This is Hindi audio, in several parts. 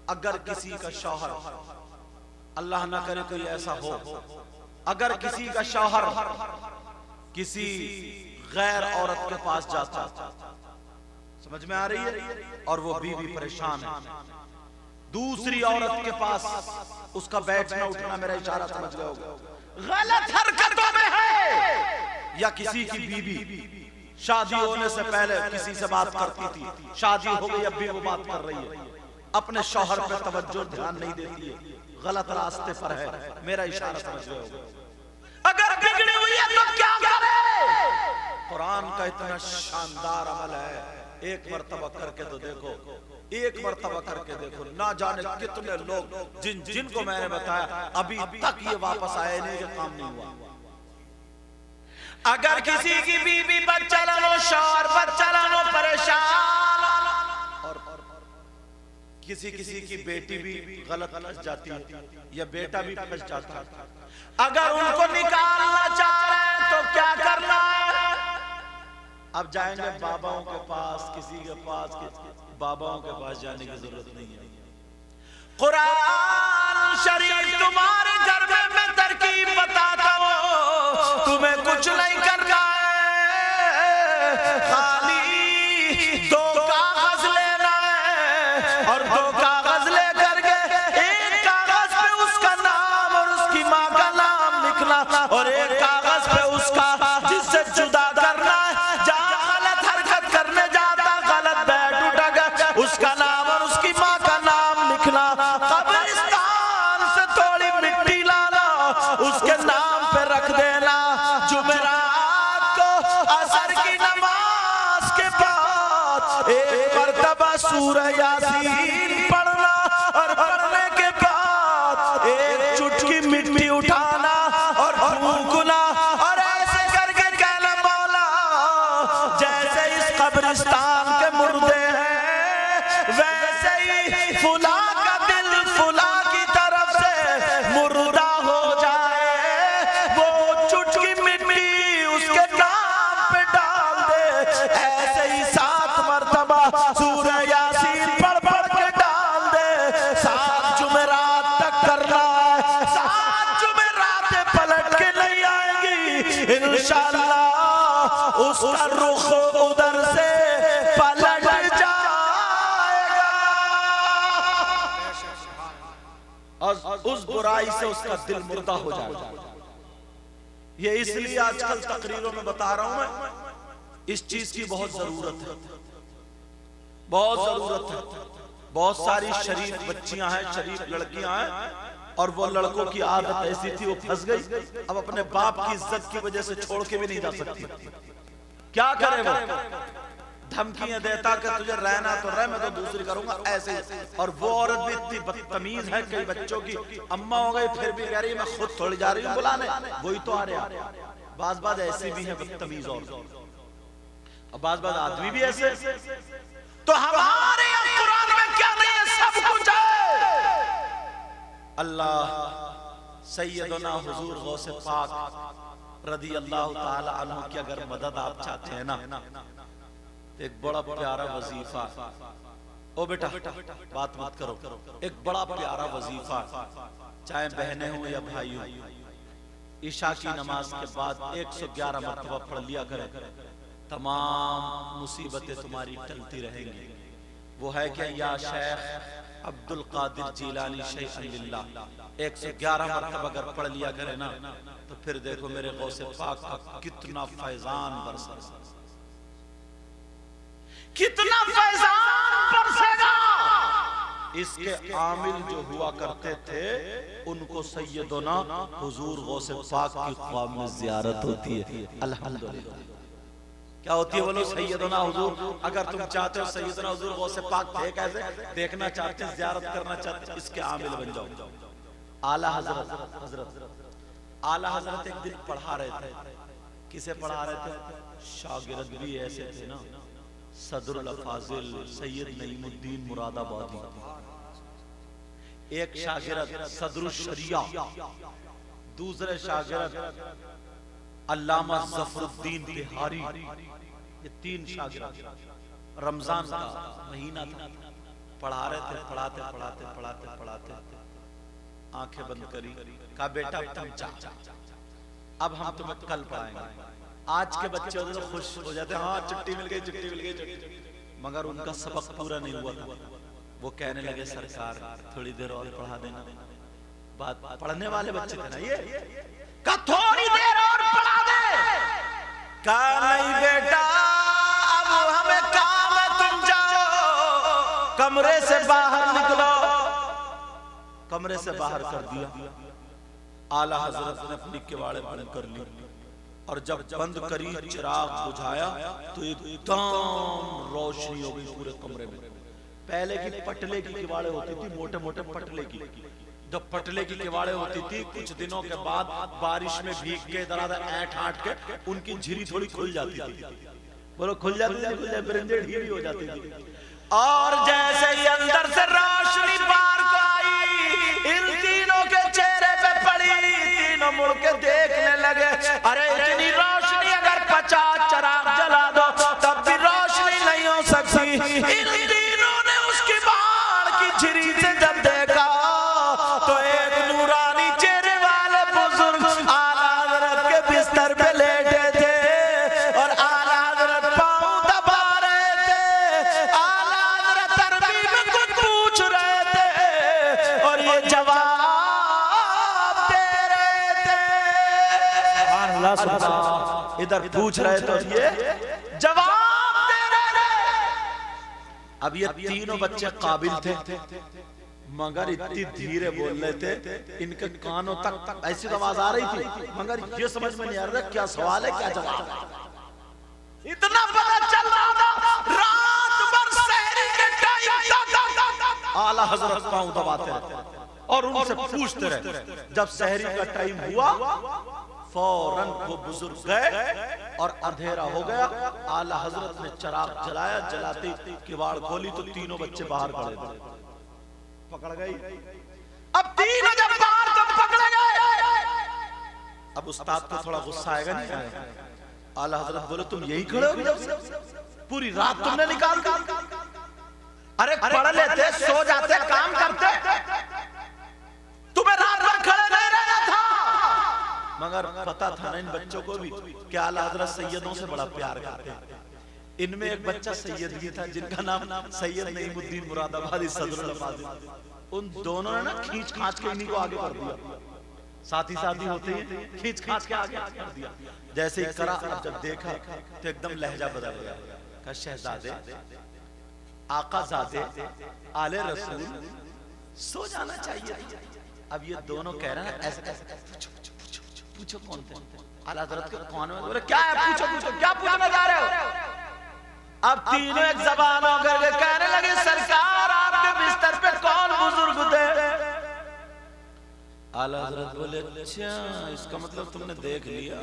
अगर किसी का शौहर, अल्लाह ना करे कोई ऐसा हो, अगर किसी का शौहर किसी गैर औरत के पास जाता, समझ में आ रही है, और वो बीवी परेशान है, दूसरी औरत के पास उसका बैठना उठना, मेरा इशारा समझ गए होगा, गलत हरकतों में है, या किसी की बीवी शादी होने से पहले किसी से बात करती थी, शादी हो गई अब भी वो बात कर रही है, अपने शौहर पे तवज्जो ध्यान नहीं देती है, गलत रास्ते पर है, मेरा इशारा समझ गए होगा। अगर बिगड़ी हुई है तो क्या करे? कुरान का इतना शानदार अमल है, एक मर्तबा करके तो देखो, एक मर्तबा करके देखो, ना जाने कितने लोग जिनको मैंने बताया अभी तक ये वापस आए नहीं, ये काम नहीं हुआ। अगर किसी की बीवी बच्चा लो, शौहर बच्चा लो परेशान, और किसी किसी की बेटी भी गलत फंस जाती है, या बेटा भी फंस जाता है, अगर उनको निकालना चाह रहे हैं तो क्या करना है? अब जाएंगे बाबाओं के पास, किसी के पास, बाबाओं के पास जाने की जरूरत नहीं है। कुरान शरीफ तुम्हारे घर में मैं तरकीब बताता हूं, तुम्हें कुछ नहीं करना है, खाली दो कागज लेना है, और दो कागज लेकर के एक कागज पे उसका नाम और उसकी माँ का नाम लिखना, और एक कागज पे उसका जिससे जुदा करना है, जहाँ गलत हरकत करने जाता, गलत बैठ उठा, उसका नाम और उसकी माँ का नाम लिखना, कब्रिस्तान से थोड़ी मिट्टी लाना, उसके नाम पे रख देना, जुमेरात को असर की नमाज के बाद एक मर्तबा सूरह यासीन पढ़ना, और पढ़ने के बाद एक चुटकी मिट्टी उठाना और फूंकना, और ऐसे करके कहना, मौला जैसे इस कब्रिस्तान के मुर्दे हैं, वैसे ही फुला का दिल फुला की तरफ से मुर्दा हो जाए, वो चुटकी मिट्टी उसके नाम पे डाल दे, ऐसे ही 7 मर्तबा सूरह यासीन पढ़ पढ़ के डाल दे, 7 जुमेरात तक करना है, 7 जुमेरात पलट के नहीं आएंगी, इंशाअल्लाह उसका रुख उधर से पलट जाएगा, और उस बुराई से उसका दिल मुर्दा हो जाएगा। ये इसलिए आजकल तकरीरों में बता रहा हूं मैं, इस चीज की बहुत जरूरत है, बहुत जरूरत है। बहुत सारी शरीफ बच्चियां हैं, शरीफ लड़कियां हैं, और वो लड़कों की आदत ऐसी थी, वो फंस गई, अब अपने बाप की इज्जत की वजह से छोड़ के भी नहीं जा सकती। क्या करे वो? धमकियां देता कि तुझे रहना तो रह, मैं तो दूसरी करूंगा, ऐसे। और वो औरत भी इतनी बदतमीज है, कई बच्चों की अम्मा हो गई फिर भी कह रही है मैं खुद थोड़ी जा रही हूँ बुलाने, वही तो आ रहे। बाज ऐसी भी है बदतमीज औरत, और बाज आदमी भी ऐसे। तो हमारे कुरान में क्या नहीं है? सब कुछ है। अल्लाह सैयदना हुजूर गौसे पाक रदी अल्लाह ताला अन्हु की अगर मदद आप चाहते हैं ना, एक बड़ा प्यारा वजीफा, ओ बेटा बात मत करो, एक बड़ा प्यारा वजीफा, चाहे बहनें हो या भाई हो, ईशा की नमाज के बाद 111 मरतबा पढ़ लिया करें, तमाम मुसीबतें तुम्हारी टलती रहेंगी। वो है कि या शेख अब्दुल कादिर जीलानी शैखन लिल्लाह 111 मरतबा अगर पढ़ लिया करे ना, तो फिर देखो मेरे गौसे पाक का कितना फैजान बरसा, कितना फैजान बरसेगा। इसके आमिल जो हुआ करते थे, उनको सैयदना हुजूर गौसे पाक की ख्वाब में ज़ियारत होती है। अल्हम्दुलिल्लाह। क्या होती है बोलो? सैयदना हुजूर। अगर तुम चाहते हो सैयदना हुजूर गौसे पाक थे कैसे, देखना चाहते हैं, ज़ियारत करना चाहते हैं, इसके आमिल बन जाओ। आला हजरत आला हजरत एक दिन पढ़ा रहे थे, किसे पढ़ा रहे थे? शागिर्द भी ऐसे थे ना, सदरुल अफाजिल सैयद नईमुद्दीन मुरादाबादी, एक शागिर्द सदरुल शरिया, दूसरे शागिर्द अल्लामा ज़फरुद्दीन बिहारी, ये 3 शागिर्द। रमजान का महीना था, पढ़ा रहे थे, पढ़ाते पढ़ाते पढ़ाते पढ़ाते आंखें बंद करी, कहा बेटा तुम जा, अब हम तुम्हें कल पढ़ाएंगे। आज के बच्चे तो खुश हो जाते हैं, हाँ छुट्टी मिल गई, छुट्टी मिल गई, मगर उनका सबक पूरा नहीं हुआ था। वो कहने लगे सरकार थोड़ी देर और पढ़ा देना। बात पढ़ने वाले बच्चे थे ना ये, का थोड़ी देर और पढ़ा दे, का नहीं बेटा अब हमें काम है, तुम जाओ कमरे से बाहर निकलो। कमरे से बाहर कर दिया। आला हजरत ने अपनी किवाड़े बंद कर ली और जब बंद करी चिराग बुझाया तो एकदम रोशनी हो गई पूरे कमरे में। पहले की पटले की किवाड़े होती थी, मोटे मोटे पटले की, जब पटले की किवाड़े होती थी कुछ दिनों के बाद बारिश में भीग के दरार ऐंठ आठ के उनकी झिरी थोड़ी खुल जाती थी। बोलो खुल जाती थी, बरिंदे ढीली हो जाती थी। और जैसे ही अंदर से रोशनी बाहर को आई, इन तीनों के चेहरे पे पड़ी, तीनों मुड़ के देखने लगे, अरे इतनी रोशनी अगर 50 चिराग जला दो तब भी रोशनी नहीं हो सकती। इन तीनों ने उसकी बाढ़ की झिरी से जब देखा तो एक नूरानी चेहरे वाले बुजुर्ग आला हजरत के बिस्तर पे लेटे थे और आला हजरत पांव दबा रहे थे, आला हजरत अरबी में कुछ पूछ रहे थे और ये जवाब दे रहे थे। अल्लाह सुभान, इधर पूछ रहे तो ये जवाब दे रहे थे। अब ये तीनों बच्चे काबिल थे मगर इतनी धीरे बोल रहे थे, इनके कानों तक ऐसी आवाज आ रही थी मगर ये समझ में नहीं आ रहा क्या सवाल है क्या जवाब है। इतना पता चल रहा था रात भर सहरी के टाइम आला हजरत पांव दबाते रहते और उनसे पूछते रहे। जब सहरी का टाइम हुआ फौरन वो बुजुर्ग गए और अंधेरा हो गया। आला हजरत ने चिराग जलाया, जलाते किवाड़ खोली तो तीनों बच्चे बाहर खड़े थे। पकड़ गई। अब तीनों जब बाहर तो पकड़े गए। अब उस्ताद को थोड़ा गुस्सा आएगा नहीं आएगा? आला हजरत बोले तुम यही खड़े हो, पूरी रात तुमने निकाल दी। अरे पढ़ लेते, सो जाते, काम करते, तुम्हें रात भर खड़े नहीं रहना था। मगर पता था ना इन बच्चों को भी कि आला हजरत सैयदों से बड़ा प्यार करते हैं। इनमें एक बच्चा सैयद भी था जिनका नाम सैयद नईमुद्दीन मुरादाबादी सदरुल अफाजिल। उन दोनों ने ना खींच खांच के इन्हीं को आगे कर दिया। साथी साथी होते हैं, खींच खांच के आगे कर दिया। जैसे ही करा, जब देखा तो एकदम लहजा बदल गया। कहा शहजादे, आकाजादे, आले रसूल, सो जाना चाहिए। अब ये दोनों कह रहे हैं ऐसे कैसे, पूछो कौन थे? आला हजरत के कौन में बोले क्या है, पूछो पूछो, क्या पूछने जा रहे हो? अब तीनों एक जबान होकर के कहने लगे सरकार आपके बिस्तर पे कौन बुजुर्ग थे? आला हजरत बोले अच्छा इसका मतलब तुमने देख लिया।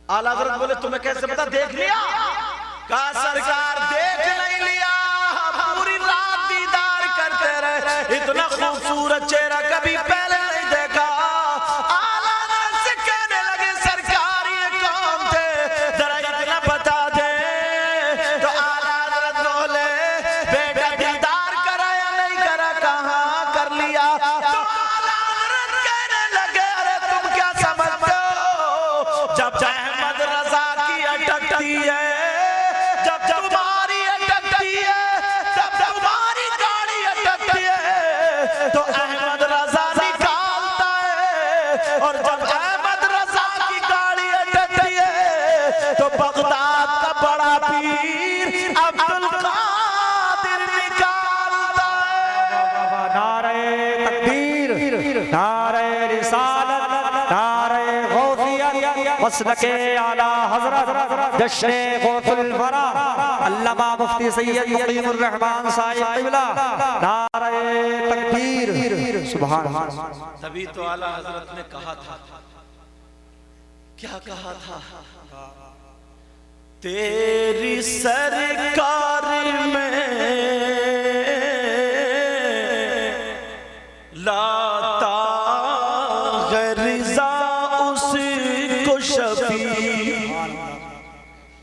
आला हजरत बोले तुम्हें कैसे पता देख लिया? कहा सरकार देख नहीं लिया, पूरी रात दीदार करते रहे, इतना खूबसूरत चेहरा कभी पहले नहीं देखा। आला हजरत से कहने लगे सरकार ये कौन थे, जरा इतना बता दे। तो आला हजरत बोले बेटा दीदार करा या नहीं करा, कहाँ कर लिया? तो आला हजरत कहने लगे अरे तुम क्या समझते हो, जब अहमद रजा की अटकती है, जब तुम्हारी अटकती है, जब तुम्हारी गाड़ी अटकती है तो अहमद रजा निकालता है, और जब अहमद रजा की गाड़ी अटकती है तो बगदाद का बड़ा पीर अब्दुल कादिर निकालता है। नारे तकबीर, नारे रिसालत, नारे गौसियत, मसलके आला हजरत, जश्न गौसुल वरा, अल्लामा मुफ्ती सैयद मुकीमुर रहमान साहिब क़िबला, नारे तकबीर, सुभान अल्लाह। तभी तो आला हजरत ने कहा था, क्या कहा था? तेरी सरकार में लाता गरिजा उसको शफी।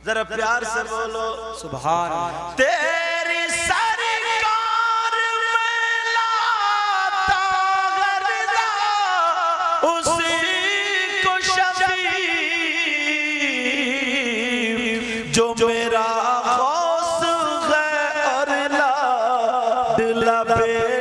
जरा प्यार से बोलो सुभान अल्लाह। तेरी सरकार उसी को शफी जो मेरा गौस है और लाड लबे